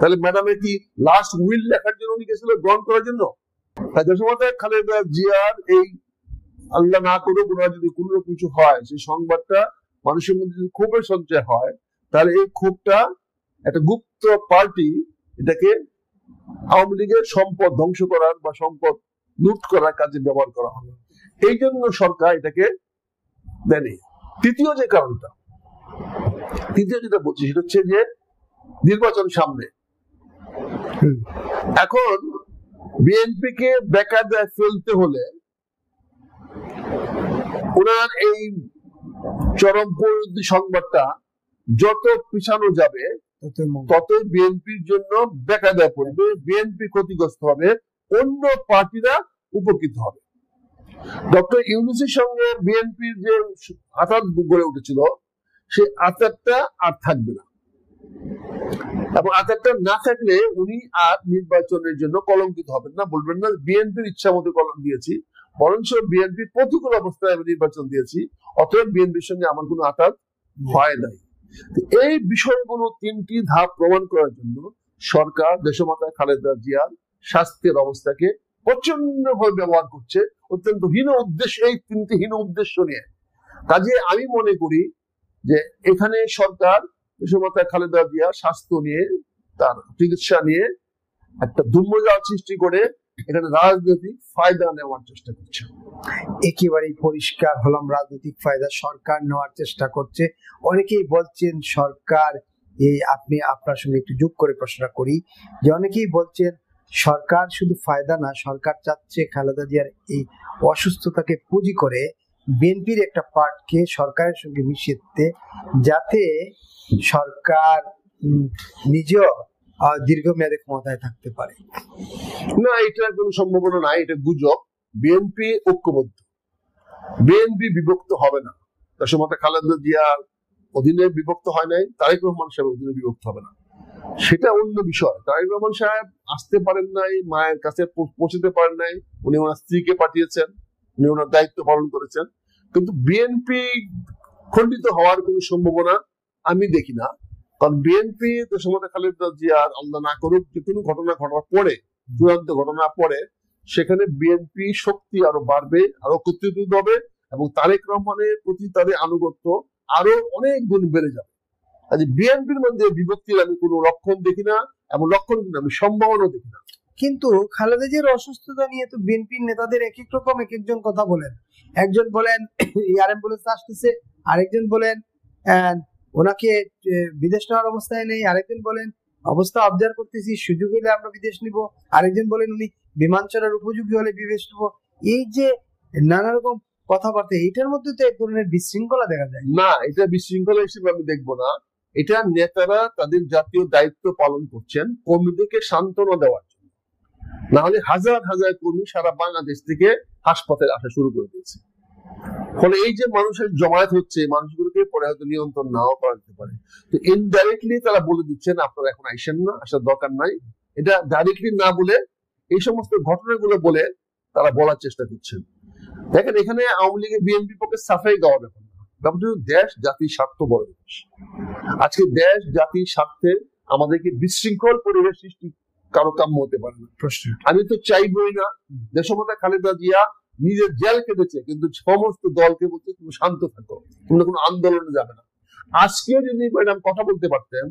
তাহলে ম্যাডামের কি লাস্ট উইল লেখার জন্য উনি গেছিল গ্রহণ করার জন্য? দেশমাতা খালেদা জিয়ার এই আল্লাহ না করুক ওনার যদি কোনো কিছু হয়, সেই সংবাদটা মানুষের মধ্যে যদি ক্ষোভের সঞ্চয় হয়, তাহলে এই ক্ষোভটা একটা গুপ্ত পার্টি এটাকে আওয়ামী লীগের সম্পদ ধ্বংস করার বা সম্পদ লুট করার কাজে ব্যবহার করা হবে। এই জন্য সরকার এটাকে দেয়নি। তৃতীয় যেটা বলছি সেটা হচ্ছে যে নির্বাচন সামনে। এখন বিএনপি কে বেকায়দায় ফেলতে হলে ওনার এই চরমপন্থী সংবাদটা যত পিছানো যাবে ততই বিএনপির জন্য বেকায়দায় পড়বে, বিএনপি ক্ষতিগ্রস্ত হবে, অন্য পার্টিরা উপকৃত হবে। ডক্টর ইউনূসের সঙ্গে বিএনপির যে আঁতাত গড়ে উঠেছিল সেই আঁতাতটা আর থাকবে না, এবং আঁতাতটা না থাকলে উনি আর নির্বাচনের জন্য কলঙ্কিত হবেন না, বলবেন না বিএনপির ইচ্ছা মতো কলম দিয়েছি, বরঞ্চ বিএনপির প্রতিকূল অবস্থায় আমি নির্বাচন দিয়েছি, অতএব বিএনপির সঙ্গে আমার কোনো আঁতাত হয় নাই। এই বিষয়গুলো তিনটি ধাপ প্রমাণ করার জন্য সরকার দেশমাতা খালেদা জিয়ার স্বাস্থ্যের অবস্থাকে প্রচন্ড ভাবে ব্যবহার করছে, অত্যন্ত হীন উদ্দেশ্য, এই তিনটি হীন উদ্দেশ্য নিয়ে। কাজে আমি মনে করি যে এখানে সরকার দেশমাতা খালেদা জিয়া স্বাস্থ্য নিয়ে, তার চিকিৎসা নিয়ে একটা দুর্মজাল সৃষ্টি করে এখানে রাজনৈতিক ফায়দা নেওয়ার চেষ্টা করছে। একেবারেই পরিষ্কার হলাম, রাজনৈতিক ফায়দা সরকার নেওয়ার চেষ্টা করছে। অনেকেই বলছেন সরকার, এই আপনি আপনার সঙ্গে একটু যোগ করে প্রশ্ন করি, যে অনেকেই বলছেন সরকার শুধু ফায়দা না, সরকার চাচ্ছে খালেদা জিয়ার এই অসুস্থতাকে পুঁজি করে বিএনপির একটা পার্টকে সরকারের সঙ্গে মিশিয়ে দিতে, যাতে সরকার নিজেও দীর্ঘমেয়াদে ক্ষমতায় থাকতে পারে। না, এটার কোনো সম্ভাবনা নাই, এটা গুজব। বিএনপি ঐক্যবদ্ধ, বিএনপি বিভক্ত হবে না। দেশমাতা খালেদা জিয়ার অধীনে বিভক্ত হয় নাই, তারেক রহমান সাহেব অধীনে বিভক্ত হবে না, সেটা অন্য বিষয়। তারেক রহমান সাহেব আসতে পারেন নাই, মায়ের কাছে পৌঁছতে পারেন নাই, উনি ওনার স্ত্রীকে পাঠিয়েছেন, উনি ওনার দায়িত্ব পালন করেছেন, কিন্তু বিএনপি খণ্ডিত হওয়ার কোনো সম্ভাবনা আমি দেখি না। কারণ বিএনপি দেশমাতা খালেদা জিয়ার আল্লাহ না করুক যে কোনো ঘটনা ঘটার পরে, চূড়ান্ত ঘটনা পরে, সেখানে বিএনপি শক্তি আরো বাড়বে, আরো একত্রিত হবে, এবং তারেক রহমানের প্রতি তাদের আনুগত্য আরো অনেক গুণ বেড়ে যাবে। বিএনপির মধ্যে বিভক্তির আমি কোনো লক্ষণ দেখি না, এবং লক্ষণ কিন্তু আমি সম্ভাবনা দেখি না। কিন্তু খালেদা জিয়ার অসুস্থতা নিয়ে তো বিএনপির নেতাদের এক এক রকম এক একজন কথা বলেন। একজন বলেন অ্যাম্বুলেন্স আসতেছে, আরেকজন বলেন ওনাকে বিদেশ নেওয়ার অবস্থায় নেই, আরেকজন বলেন অবস্থা অবজার্ভ করতেছি, সুযোগ হলে আমরা বিদেশ নিব, আরেকজন বলেন উনি বিমান চড়ার উপযোগী হলে বিদেশ নিব। এই যে নানা রকম কথাবার্তা, এটার মধ্যে তো এক ধরনের বিশৃঙ্খলা দেখা যায়। না, এটা বিশৃঙ্খলা হিসেবে আমি দেখবো না। এটা নেতারা তাদের জাতীয় দায়িত্ব পালন করছেন কর্মীদেরকে সান্ত্বনা দেওয়ার জন্য, না হলে হাজার হাজার কর্মী সারা বাংলাদেশ থেকে হাসপাতালে আসা শুরু করে দিয়েছে। ফলে এই যে মানুষের জমায়েত হচ্ছে, মানুষগুলোকে পরে হয়তো নিয়ন্ত্রণ নাও করা যেতে পারে। তো ইনডাইরেক্টলি তারা বলে দিচ্ছেন আপনারা এখন আইসেন না, আসার দরকার নাই। এটা ডাইরেক্টলি না বলে এই সমস্ত ঘটনাগুলো বলে তারা বলার চেষ্টা করছেন। দেখেন, এখানে আওয়ামী লীগের বিএনপির পক্ষে সাফাই গাওয়া ব্যাপার না, ব্যাপারটা দেশ জাতির স্বার্থ বড় জিনিস। আজকে দেশ জাতির স্বার্থে আমাদেরকে বিশৃঙ্খল পরিবেশ সৃষ্টি কারো কাম্য হতে পারে না। আমি তো চাইবই না। দেশমাতা খালেদা জিয়া নিজের জেল কেটেছে, কিন্তু সমস্ত দলকে বলতে তুমি শান্ত থাকো, তোমরা কোনো আন্দোলনে যাবে না। আজকেও যদি ম্যাডাম কথা বলতে পারতেন,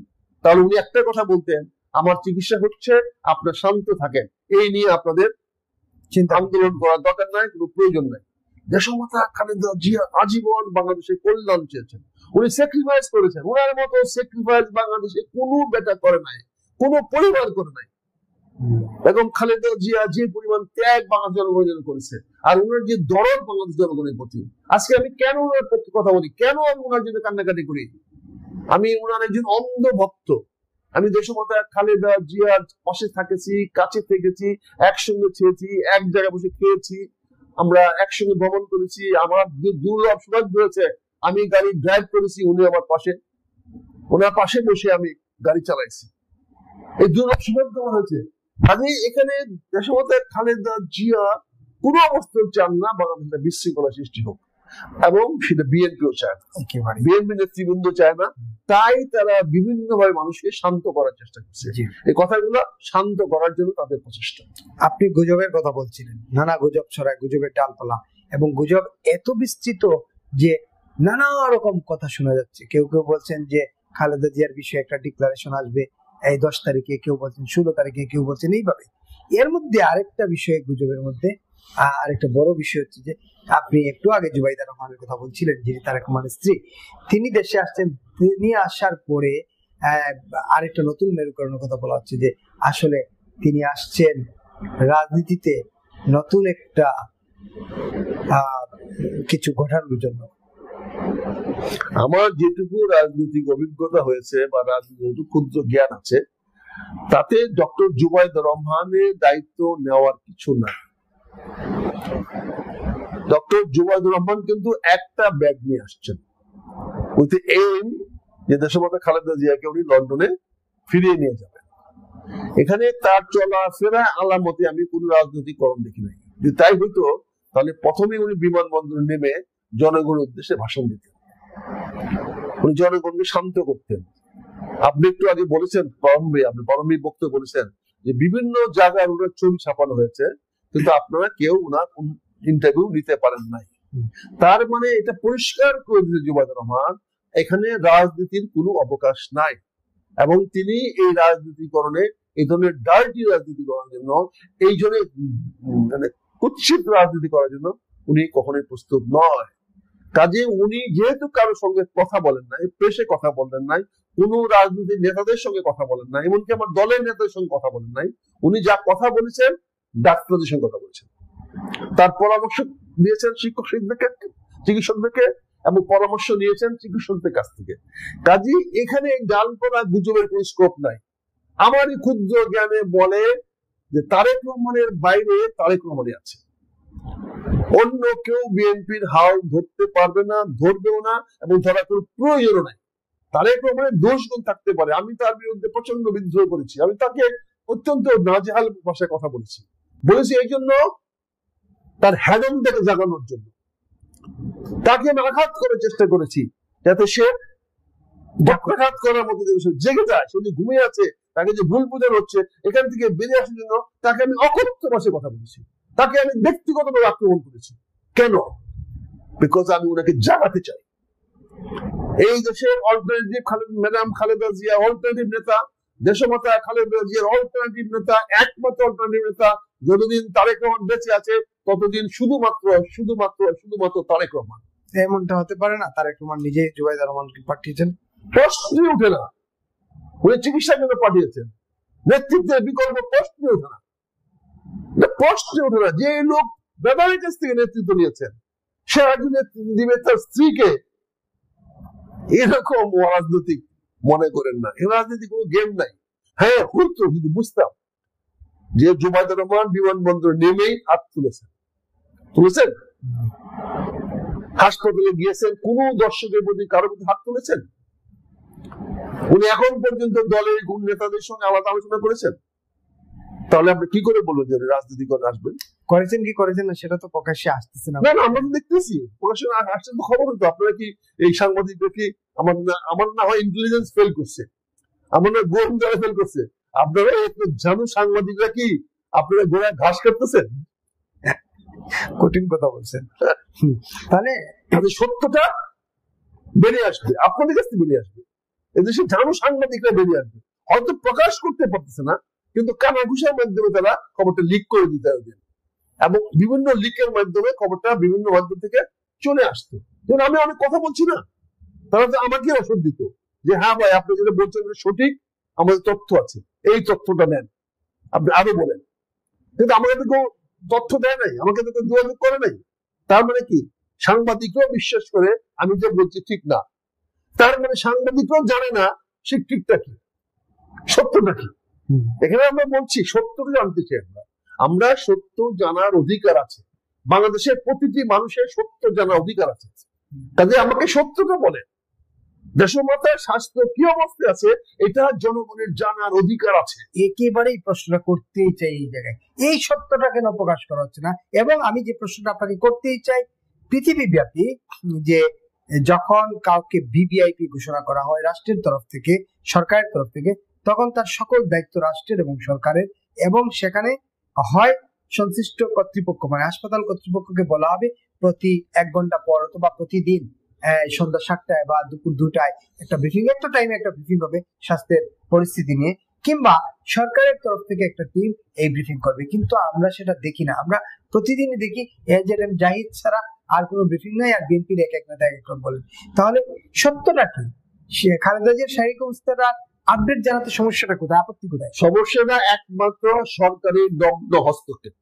তাহলে উনি একটা কথা বলতেন, আমার চিকিৎসা হচ্ছে, আপনার শান্ত থাকেন, এই নিয়ে আপনাদের আন্দোলন করার দরকার নাই, কোনো প্রয়োজন নাই। দেশমাতা খালেদা জিয়া আজীবন বাংলাদেশের কল্যাণ চেয়েছেন, উনি স্যাক্রিফাইস করেছেন। ওনার মতো স্যাক্রিফাইস বাংলাদেশে কোনো বেটা করে নাই, কোনো পরিবার করে নাই। এবং খালেদা জিয়া যে পরিমাণ ত্যাগ বাংলাদেশ জনগণের জন্য করেছে, আর ওনার যে দরদ বাংলাদেশ জনগণের প্রতি, আজকে আমি কেন ওনার পক্ষে কথা বলি, কেন আমি ওনার জন্য কান্নাকাটি করি? আমি ওনার একজন অন্ধ ভক্ত। আমি দেশমাতা খালেদা জিয়ার পাশে থাকেছি, কাছে থেকেছি, একসঙ্গে খেয়েছি, এক জায়গায় বসে খেয়েছি, আমরা একসঙ্গে ভ্রমণ করেছি। আমার দুর্লভ সৌভাগ্য হয়েছে, আমি গাড়ি ড্রাইভ করেছি, উনি আমার পাশে, ওনার পাশে বসে আমি গাড়ি চালাইছি। এই দুর্লভ সৌভাগ্য আমার হয়েছে। কাজে এখানে দেশমাতা খালেদা জিয়া কোনো অবস্থায় চান না বাংলাদেশে বিশৃঙ্খলা সৃষ্টি হোক। এবং সেটা বিএনপিও চায় না, একেবারে বিএনপি নেতৃবৃন্দ চায় না। তাই তারা বিভিন্ন ভাবে মানুষকে শান্ত করার চেষ্টা করছে। এই কথাগুলো শান্ত করার জন্য তাদের প্রচেষ্টা। আপনি গুজবের কথা বলছিলেন, নানা গুজব ছড়ায়, গুজবের ডালপালা, এবং গুজব এত বিস্তৃত যে নানা রকম কথা শোনা যাচ্ছে। কেউ কেউ বলছেন যে খালেদা জিয়ার বিষয়ে একটা ডিক্লারেশন আসবে এই 10 তারিখে, কেউ বলছেন 16 তারিখে, কেউ বলছেন এইভাবে। এর মধ্যে আরেকটা বিষয়, গুজবের মধ্যে আরেকটা বড় বিষয় হচ্ছে যে আপনি একটু আগে জুবাইদা রহমানের কথা বলছিলেন, যিনি তারেক রহমানের স্ত্রী। তিনি দেশে আসছেন, তিনি আসার পরে আরেকটা নতুন মেরুকরণের কথা বলা হচ্ছে যে আসলে তিনি আসছেন রাজনীতিতে নতুন একটা কিছু ঘটানোর জন্য। আমার যেটুকু রাজনৈতিক অভিজ্ঞতা হয়েছে বা রাজনৈতিক ক্ষুদ্র জ্ঞান আছে, তাতে ডক্টর জুবাইদা রহমানের দায়িত্ব নেওয়ার কিছু না। ডক্টর জুবাইদুর রহমান কিন্তু একটা ব্যাগ নিয়ে আসছেন, উইথ এইম যে দেশমাতা খালেদা জিয়াকে উনি লন্ডনে ফিরিয়ে নিয়ে যাবেন। এখানে তার চলাফেরা আলামতে আমি কোন রাজনৈতিক করণ দেখি নাই। যদি তাই হইতো তাহলে প্রথমে উনি বিমানবন্দরে নেমে জনগণের উদ্দেশ্যে ভাষণ দিতেন, উনি জনগণকে শান্ত করতেন। আপনি একটু আগে বলেছেন আপনি বক্তব্য বলেছেন যে বিভিন্ন জায়গায় ওনার ছবি ছাপানো হয়েছে, কিন্তু আপনারা কেউ ওনার ইন্টারভিউ নিতে পারেন নাই। তার মানে এটা পরিষ্কার করে দিয়েছে জুবাইদুর রহমান, এখানে রাজনীতির কোনো অবকাশ নাই, এবং তিনি এই রাজনীতিকরণে, এই ধরনের ডার্টি রাজনীতি করার জন্য, এই জন্য মানে কুৎসিত রাজনীতি করার জন্য উনি কখনোই প্রস্তুত নয়। কাজে উনি যেহেতু কারোর সঙ্গে কথা বলেন নাই, প্রেসে কথা বলেন নাই, কোন রাজনৈতিক নেতাদের সঙ্গে কথা বলেন নাই, এমনকি আমার দলের নেতাদের সঙ্গে কথা বলেন নাই, উনি যা কথা বলেছেন ডাক্তারদের সঙ্গে কথা বলেছেন, তার পরামর্শ দিয়েছেন চিকিৎসকদেরকে, এবং পরামর্শ নিয়েছেন চিকিৎসকদের কাছ থেকে। কাজে এখানে ডালপালা গুজবের কোন স্কোপ নাই। আমারই ক্ষুদ্র জ্ঞানে বলে যে তারেক রহমানের বাইরে তারেক রহমানই আছে, অন্য কেউ বিএনপির হাল ধরতে পারবে না, ধরবেও না, এবং ধরার কোনো প্রয়োজনও নাই। তারেক রহমানের দোষগুণ থাকতে পারে, আমি তার বিরুদ্ধে প্রচন্ড বিদ্রোহ করেছি, আমি তাকে অত্যন্ত নাজেহাল ভাষায় কথা বলেছি এই জন্য, তার হ্যাডনটাকে জাগানোর জন্য তাকে আমি আঘাত করার চেষ্টা করেছি, যাতে সে আঘাত করার মতো জেগে যায়। সে যে ঘুমিয়ে আছে, তাকে যে ভুল বোঝানো হচ্ছে, এখান থেকে বেরিয়ে আসার জন্য তাকে আমি অকথ্য ভাষায় কথা বলেছি, তাকে আমি ব্যক্তিগতভাবে আক্রমণ করেছি। কেন? বিকজ আমি ওনাকে জাগাতে চাই। এই দেশের alternative madam Khaleda Zia alternative নেতা, দেশমাতা খালেদা জিয়ার অল্টারনেটিভ নেতা, একমাত্র অল্টারনেটিভ নেতা। যতদিন তারেক রহমান বেঁচে আছে ততদিন শুধুমাত্র তারেক রহমান। এমনটা হতে পারে না তারেক রহমান নিজে জুবাইদা রহমানকে পাঠিয়েছেন? প্রশ্নই উঠে না। উনি চিকিৎসার জন্য পাঠিয়েছেন, নেতৃত্বের বিকল্প প্রশ্নই ওঠে না, প্রশ্নই ওঠে না। যে লোক বেদারের কাছ থেকে নেতৃত্ব নিয়েছেন, সে একজন নেতৃত্ব দিবে তার স্ত্রীকে। এরকম রাজনৈতিক মনে করেন না, এই রাজনীতি কোনো গেম নাই। হ্যাঁ, হতো যদি বুঝতাম যে জুবাইদা রহমান বিমানবন্দরে নেমেই হাত তুলেছেন, হাসপাতালে গিয়েছেন, কোন দর্শকের প্রতি কারোর প্রতি হাত তুলেছেন? উনি এখন পর্যন্ত দলের কোন নেতাদের সঙ্গে আলাদা আলোচনা করেছেন? তাহলে আপনি কি করে বলবেন যে রাজনীতি করে আসবেন? করেছেন কি করেছেন না সেটা তো প্রকাশ্যে আসতেছে না। আমরা তো দেখতেছি প্রকাশ্যে আসছে তো খবর হতো। আপনারা কি এই সাংবাদিকরা কি আমার না হয় ইন্টেলিজেন্স ফেল করছে, আমার না গোয়েন্দারা ফেল করছে? আপনারা জানো সাংবাদিকরা কি আপনারা গোড়ায় ঘাস কাটতেছেন? কঠিন কথা বলছেন। তাহলে সত্যটা বেরিয়ে আসবে, আপনাদের কাছ থেকে বেরিয়ে আসবে। এদেশে জানো সাংবাদিকরা বেরিয়ে আসবে, হয়তো প্রকাশ করতে পারতেছে না, কিন্তু কানাঘুষার মাধ্যমে তারা খবরটা লিক করে দিতে হবে, এবং বিভিন্ন লিকের মাধ্যমে খবরটা বিভিন্ন মাধ্যম থেকে চলে আসতো। যেমন আমি অনেক কথা বলছি না, তারা তো আমাকে ওষুধ দিত যে হ্যাঁ ভাই আপনি যেটা বলছেন সঠিক, আমাদের তথ্য আছে, এই তথ্যটা নেন, আপনি আরো বলেন। কিন্তু আমাকে তো কেউ তথ্য দেয় নাই, আমাকে তো কেউ যোগাযোগ করে নাই। তার মানে কি সাংবাদিকরাও বিশ্বাস করে আমি যে বলছি ঠিক না, তার মানে সাংবাদিকরাও জানে না সে ঠিকটা কি, সত্যটা কি। এখানে আমরা বলছি সত্যটা জানতে চাই, আমরা সত্য জানার অধিকার আছে, বাংলাদেশের প্রতিটি মানুষের সত্য জানার অধিকার আছে। কাজে আমাকে সত্যটা বলে, দেশমাতার স্বাস্থ্য কি অবস্থায় আছে এটা জনগণের জানার অধিকার আছে। একেবারেই প্রশ্নটা করতেই চাই এই জায়গায়, এই সত্যটা কেন প্রকাশ করা হচ্ছে না? এবং আমি যে প্রশ্নটা আপনাকে করতেই চাই, পৃথিবীব্যাপী যে যখন কাউকে ভিভিআইপি ঘোষণা করা হয় রাষ্ট্রের তরফ থেকে, সরকারের তরফ থেকে, তখন তার সকল দায়িত্ব রাষ্ট্রের এবং সরকারের, এবং সেখানে হয় সংশ্লিষ্ট কর্তৃপক্ষ মানে হাসপাতাল কর্তৃপক্ষকে বলা হবে প্রতি 1 ঘন্টা পর অথবা প্রতিদিন সন্ধ্যা 7টায় বা দুপুর 2টায় একটা ব্রিফিং, একটা টাইমে একটা ব্রিফিং হবে স্বাস্থ্যের পরিস্থিতি নিয়ে, কিংবা সরকারের তরফ থেকে একটা টিম এই ব্রিফিং করবে। কিন্তু আমরা সেটা দেখি না, আমরা প্রতিদিনই দেখি এজেন্ট জাহিদ ছাড়া আর কোনো ব্রিফিং নাই, আর বিএনপির এক এক নেতা এক এক বলেন। তাহলে সত্যটা কি? খালেদা জিয়ার শারীরিক অবস্থাটা আপডেট জানাতে সমস্যাটা কোথায়, আপত্তি কোথায়? সমস্যাটা একমাত্র সরকারের নগ্ন হস্তক্ষেপ।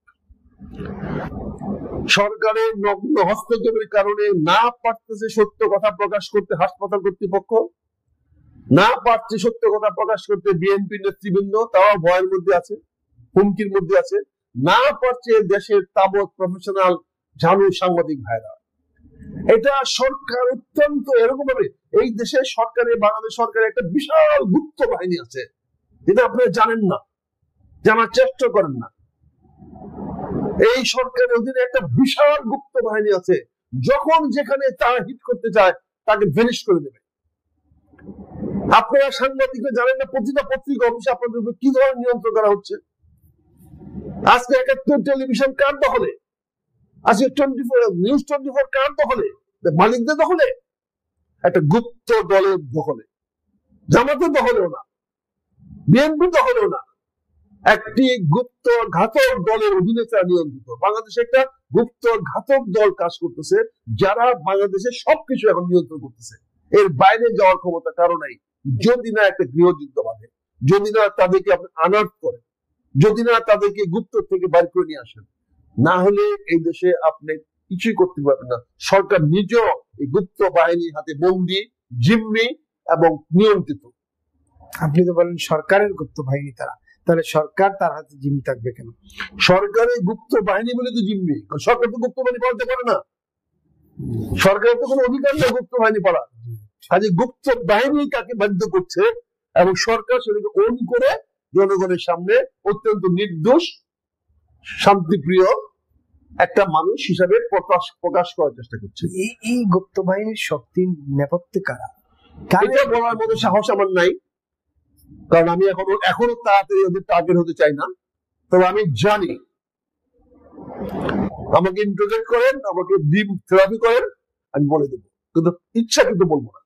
সরকারের নগ্ন হস্তক্ষেপের কারণে না পারতেছে সত্য কথা প্রকাশ করতে হাসপাতাল কর্তৃপক্ষ, না পারছে সত্য কথা প্রকাশ করতে বিএনপি নেতৃবৃন্দ, তাও ভয়ের মধ্যে আছে, হুমকির মধ্যে আছে, না পারছে দেশের তাবৎ প্রফেশনাল ঝানু সাংবাদিক ভাইরা। এটা সরকার অত্যন্ত এরকম ভাবে, এই দেশের সরকারের, বাংলাদেশ সরকারের একটা বিশাল গুপ্ত বাহিনী আছে যেটা আপনারা জানেন না, জানার চেষ্টা করেন না। এই সরকারের অধীনে একটা বিশাল গুপ্ত বাহিনী আছে, যখন যেখানে তারা হিট করতে চায় তাকে ভ্যানিশ করে দেবে। আপনারা সাংবাদিকরা জানেন না প্রতিটা পত্রিকা অফিসে আপনাদের উপর কি ধরনের নিয়ন্ত্রণ করা হচ্ছে। আজকে 71 টেলিভিশন কার দখলে, আজকে 24 নিউজ 24 কার দখলে? মালিকদের দখলে, একটা গুপ্ত দলের দখলে, জামাতের দখলেও না, বিএনপির দখলেও না, একটি গুপ্ত ঘাতক দলের অধীনে তারা নিয়ন্ত্রিত। বাংলাদেশে একটা গুপ্ত ঘাতক দল কাজ করতেছে, যারা বাংলাদেশের সবকিছু এখন নিয়ন্ত্রণ করতেছে। এর বাইরে যাওয়ার ক্ষমতা কারো নাই, যদি না একটা গৃহযুদ্ধ বাঁধে, যদি না তাদেরকে আপনি আনার্ট করেন, যদি না তাদেরকে গুপ্ত থেকে বাইর করে নিয়ে আসেন, না হলে এই দেশে আপনি কিছুই করতে পারবেন না। সরকার নিজেও এই গুপ্ত বাহিনীর হাতে বন্দী, জিম্মি এবং নিয়ন্ত্রিত। আপনি তো বলেন সরকারের গুপ্ত বাহিনী তারা, তাহলে সরকার তার হাতে জিম্মি থাকবে কেন? সরকারের গুপ্ত বাহিনী বলে তো জিম্মি, সরকার তো গুপ্ত বাহিনী পালাতে পারে না, সরকারের তো কোনো অধিকার নেই গুপ্ত বাহিনী পালা। কাজে গুপ্ত বাহিনী কাকে বাধ্য করছে, এবং সরকার সেটাকে ওন করে জনগণের সামনে অত্যন্ত নির্দোষ শান্তিপ্রিয় একটা মানুষ হিসাবে প্রকাশ করার চেষ্টা করছে। এই গুপ্ত বাহিনীর শক্তির নেপথ্যে কারা, এটা বলার মতো সাহস আমার নাই, কারণ আমি এখনো তাড়াতাড়ি ওদের টার্গেট হতে চাই না। তবে আমি জানি, আমাকে ইন্টারোগেট করেন, আমাকে ডিপ থেরাপি করেন, আমি বলে দেবো, কিন্তু ইচ্ছা কিন্তু বলবো না।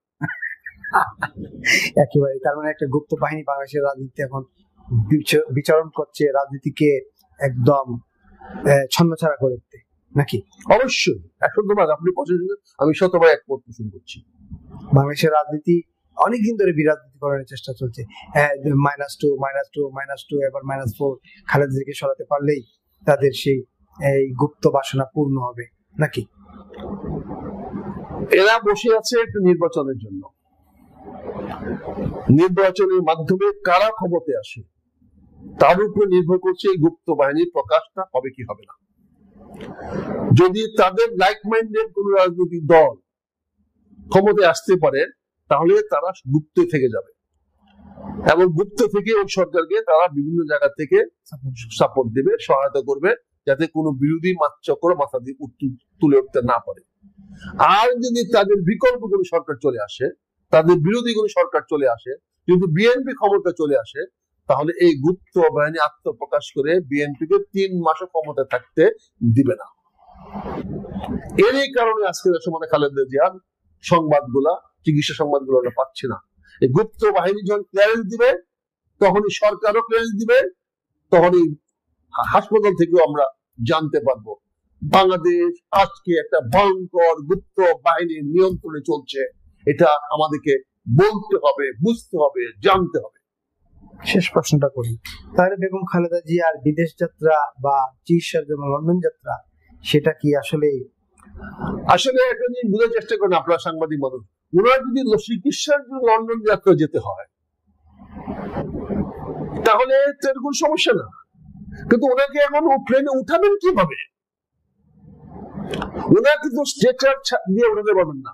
একেবারে, তার মানে একটা গুপ্ত বাহিনী বাংলাদেশের রাজনীতি এখন বিচরণ করছে, রাজনীতিকে একদম ছন্নছাড়া করে দিতে, নাকি? অবশ্যই 100বার আপনি পছন্দ, আমি 100বার একমত পোষণ করছি। বাংলাদেশের রাজনীতি অনেকদিন ধরে বিরাজনীতি করার চেষ্টা চলছে। -2 এবার -4, খালেদা জিয়াকে সরাতে পারলেই তাদের সেই এই গুপ্ত বাসনা পূর্ণ হবে, নাকি? এরা বসে আছে একটা নির্বাচনের জন্য, নির্বাচনের মাধ্যমে কারা ক্ষমতাতে আসে তার উপর নির্ভর করছে এই গুপ্ত বাহিনীর প্রকাশটা হবে কি হবে না। যদি তাদের লাইক মাইন্ডেড কোন রাজনৈতিক দল ক্ষমতায় আসতে পারে, তাহলে তারা গুপ্ত থেকে যাবে, এবং গুপ্ত থেকে ওই সরকারকে তারা বিভিন্ন জায়গা থেকে সাপোর্ট দেবে, সহায়তা করবে, যাতে কোনো বিরোধী চক্র মাথা দিয়ে তুলে উঠতে না পারে। আর যদি তাদের বিকল্প কোনো সরকার চলে আসে, তাদের বিরোধী কোনো সরকার চলে আসে, যদি বিএনপি ক্ষমতা চলে আসে, তাহলে এই গুপ্ত বাহিনী আত্মপ্রকাশ করে বিএনপিকে 3 মাসও ক্ষমতা থাকতে দিবে না। এরই কারণে আজকে সময় খালেদা জিয়ার সংবাদগুলা, চিকিৎসা সংবাদগুলো আমরা পাচ্ছি না। এই গুপ্ত বাহিনী যখন ক্লিয়ারেন্স দিবে, তখনই সরকারও ক্লিয়ারেন্স দিবে, তখনই হাসপাতাল থেকেও আমরা জানতে পারবো বাংলাদেশ আজকে একটা ভয়ঙ্কর গুপ্ত বাহিনীর নিয়ন্ত্রণে চলছে। এটা আমাদেরকে বলতে হবে, বুঝতে হবে, জানতে হবে। শেষ প্রশ্নটা করি, তাহলে বেগম খালেদা জিয়ার বিদেশ যাত্রা বা চিকিৎসার জন্য লন্ডন যাত্রা, সেটা কি আসলে একটা জিনিস বুঝার চেষ্টা করেন আপনারা সাংবাদিক মানুষ, ওনার যদি চিকিৎসার জন্য লন্ডন যাত্রা যেতে হয় তাহলে এর কোনো সমস্যা না, কিন্তু ওনাকে এখন ট্রেনে উঠাবেন কিভাবে? ওনাকে তো স্ট্রেচার দিয়ে উঠাতে পারবেন না,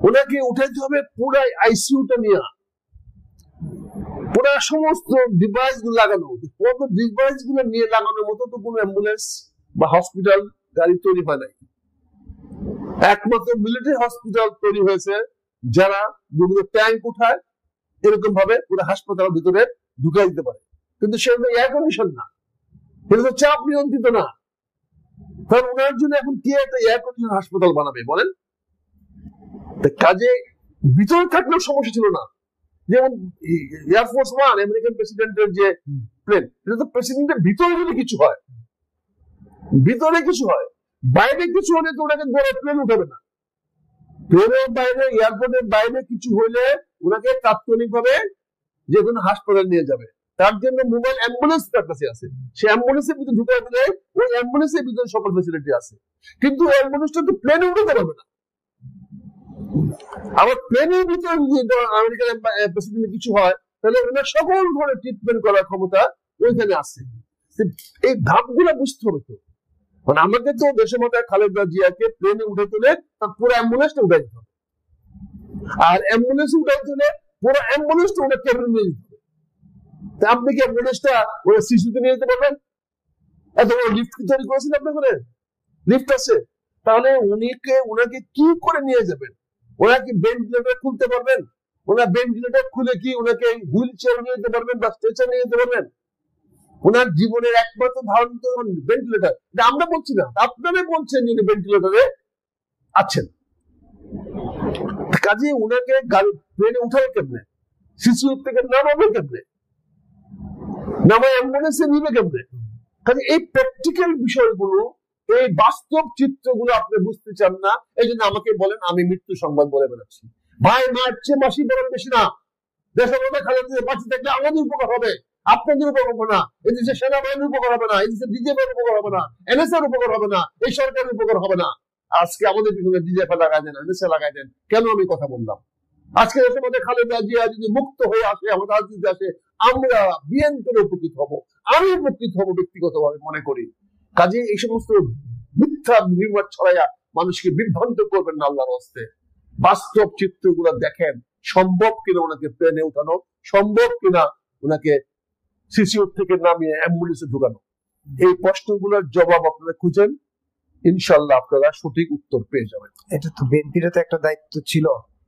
ওনাকে উঠাইতে হবে পুরাই আইসিইউটা নিয়ে, পুরা সমস্ত ডিভাইস গুলো লাগানো, ডিভাইস গুলো নিয়ে লাগানোর মতো তো কোনো অ্যাম্বুলেন্স বা হসপিটাল গাড়ি তৈরি হয় নাই। একমাত্র মিলিটারি হসপিটাল তৈরি হয়েছে যারা যেগুলো ট্যাঙ্ক উঠায় এরকম ভাবে পুরো হাসপাতালের ভিতরে ঢুকাই দিতে পারে, কিন্তু সেটা এয়ার কন্ডিশন না, এটা তো চাপ নিয়ন্ত্রিত না। কারণ ওনার জন্য এখন কে একটা এয়ার কন্ডিশন হাসপাতাল বানাবে বলেন? কাজে ভিতরে থাকলেও সমস্যা ছিল না। যেমন এয়ারফোর্স ওয়ান আমেরিকান প্রেসিডেন্টের যে প্লেন, এটা তো প্রেসিডেন্টের ভিতরে যদি কিছু হয়, ভিতরে কিছু হয়, বাইরে কিছু হলে তো ওনাকে ধরে প্লেন উঠাবে না। প্লেনের বাইরে, এয়ারপোর্টের বাইরে কিছু হলে ওনাকে তাৎক্ষণিকভাবে যে কোনো হাসপাতাল নিয়ে যাবে। তার জন্য মোবাইল অ্যাম্বুলেন্স তার কাছে আছে, সে অ্যাম্বুলেন্সের ভিতরে ঢুকাই দিলে ওই অ্যাম্বুলেন্সের ভিতরে সকল ফেসিলিটি আছে, কিন্তু অ্যাম্বুলেন্সটা তো প্লেনে উঠাতে পারবে না। আবার প্লেনের ভিতরে যদি আমেরিকার প্রেসিডেন্টের কিছু হয়, তাহলে ওনার সকল ধরনের ট্রিটমেন্ট করার ক্ষমতা ওইখানে আছে। এই ধাপগুলো বুঝতে হবে তো। মানে আমাকে তো দেশের মাথায় খালেদা জিয়াকে প্লেনে উঠে তুলে তার পুরো অ্যাম্বুলেন্সটা উঠাই দিতে হবে, আর অ্যাম্বুলেন্স উঠাই তুলে পুরো অ্যাম্বুলেন্সটা ওটা কেবিনে নিয়ে দিতে হবে। তা আপনি কি অ্যাম্বুলেন্সটা ওই শিশুতে নিয়ে যেতে পারবেন? এত বড় লিফট তৈরি করেছেন আপনার ঘরে? লিফট আছে, তাহলে ওনাকে কি করে নিয়ে যাবেন? ওরা কি ভেন্টিলেটর খুলতে পারবেন? ওনার ভেন্টিলেটর খুলে কি ওনাকে হুইল চেয়ার নিয়ে যেতে পারবেন বা স্ট্রেচার নিয়ে যেতে পারবেন? ওনার জীবনের একমাত্র ধারণ তো ভেন্টিলেটর। এটা আমরা বলছি না, আপনারা বলছেন যিনি ভেন্টিলেটরে আছেন। কাজে ওনাকে গাড়ি প্লেনে উঠাবে কেমনে? শিশু থেকে নামাবে কেমনে? নামায় অ্যাম্বুলেন্সে নিবে কেমনে? কাজে এই প্র্যাকটিক্যাল বিষয়গুলো, এই বাস্তব চিত্রগুলো আপনি বুঝতে চান না, এই জন্য আমাকে বলেন আমি মৃত্যু সংবাদ বলে বেড়াচ্ছি। ভাই মারছে মাসি বলেন বেশি না, দেশের মধ্যে খালেদা বাঁচি থাকলে আমাদের উপকার হবে, আপনাদের উপকার হবে না, এই দেশের সেনাবাহিনীর উপকার হবে না, এই দেশের ডিজিএফের উপকার হবে না, এনএসএর উপকার হবে না, এই সরকারের উপকার হবে না। আজকে আমাদের পিছনে ডিজিএফ লাগাই দেন, এনএসএ লাগাই দেন, কেন আমি কথা বললাম? আজকে দেশের মধ্যে খালেদা জিয়া যদি মুক্ত হয়ে আসে, আমাদের রাজনীতি আসে, আমরা বিএনপির উপকৃত হব, আমি উপকৃত হব ব্যক্তিগতভাবে মনে করি। কাজে এই সমস্ত মিথ্যা নির্মাণ ছড়াইয়া মানুষকে বিভ্রান্ত করবেন না আল্লাহর হস্তে। বাস্তব চিত্রগুলো দেখেন, সম্ভব কিনা ওনাকে প্লেনে উঠানো, সম্ভব কিনা ওনাকে সিসিউ থেকে নামিয়ে অ্যাম্বুলেন্সে ঢুকানো। এই প্রশ্নগুলোর জবাব আপনারা খুঁজেন, ইনশাল্লাহ আপনারা সঠিক উত্তর পেয়ে যাবেন। এটা তো বিএনপির তো একটা দায়িত্ব ছিল,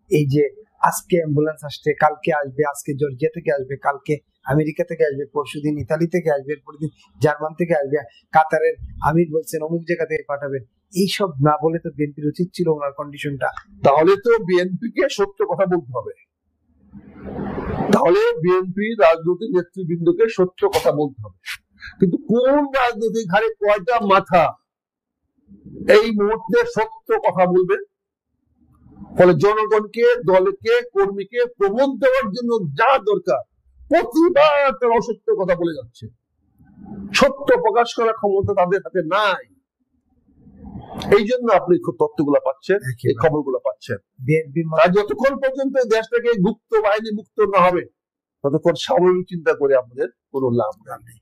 এই যে আজকে অ্যাম্বুলেন্স আসছে, কালকে আসবে, আজকে জর্জিয়া থেকে আসবে, কালকে আমেরিকা থেকে আসবে, পরশুদিন ইতালি থেকে আসবে, এরপর দিন জার্মান থেকে আসবে, কাতারের আমির বলছেন অমুক জায়গা থেকে পাঠাবেন। এইসব না বলে তো বিএনপির উচিত ছিল ওনার কন্ডিশনটা। তাহলে তো বিএনপি কে সত্য কথা বলতে হবে, তাহলে বিএনপি রাজনৈতিক নেতৃবৃন্দকে সত্য কথা বলতে হবে। কিন্তু কোন রাজনৈতিক ঘাড়ে কয়টা মাথা এই মুহূর্তে সত্য কথা বলবে? ফলে জনগণকে, দলকে, কর্মীকে প্রবোধ দেওয়ার জন্য যা দরকার প্রতিবার তারা অসত্য কথা বলে যাচ্ছে। সত্য প্রকাশ করার ক্ষমতা তাদের হাতে নাই। এই জন্য আপনি তথ্যগুলো পাচ্ছেন, এই খবরগুলো পাচ্ছেন। আর যতক্ষণ পর্যন্ত দেশটাকে গুপ্ত বাহিনী মুক্ত না হবে, ততক্ষণ স্বাভাবিক চিন্তা করে আমাদের কোনো লাভ নেই।